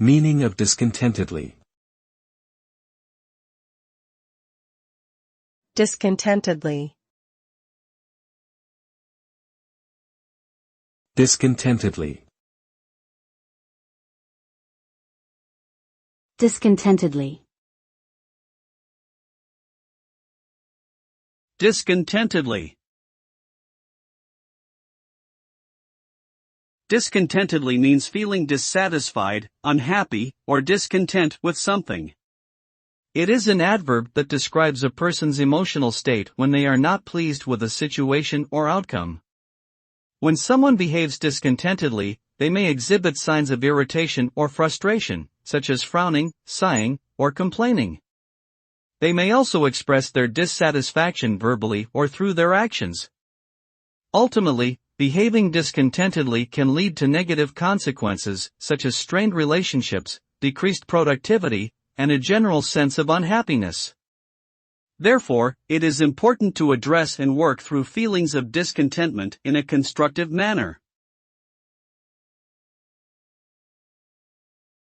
Meaning of discontentedly. Discontentedly. Discontentedly. Discontentedly. Discontentedly. Discontentedly means feeling dissatisfied, unhappy, or discontent with something. It is an adverb that describes a person's emotional state when they are not pleased with a situation or outcome. When someone behaves discontentedly, they may exhibit signs of irritation or frustration, such as frowning, sighing, or complaining. They may also express their dissatisfaction verbally or through their actions. Ultimately, behaving discontentedly can lead to negative consequences, such as strained relationships, decreased productivity, and a general sense of unhappiness. Therefore, it is important to address and work through feelings of discontentment in a constructive manner.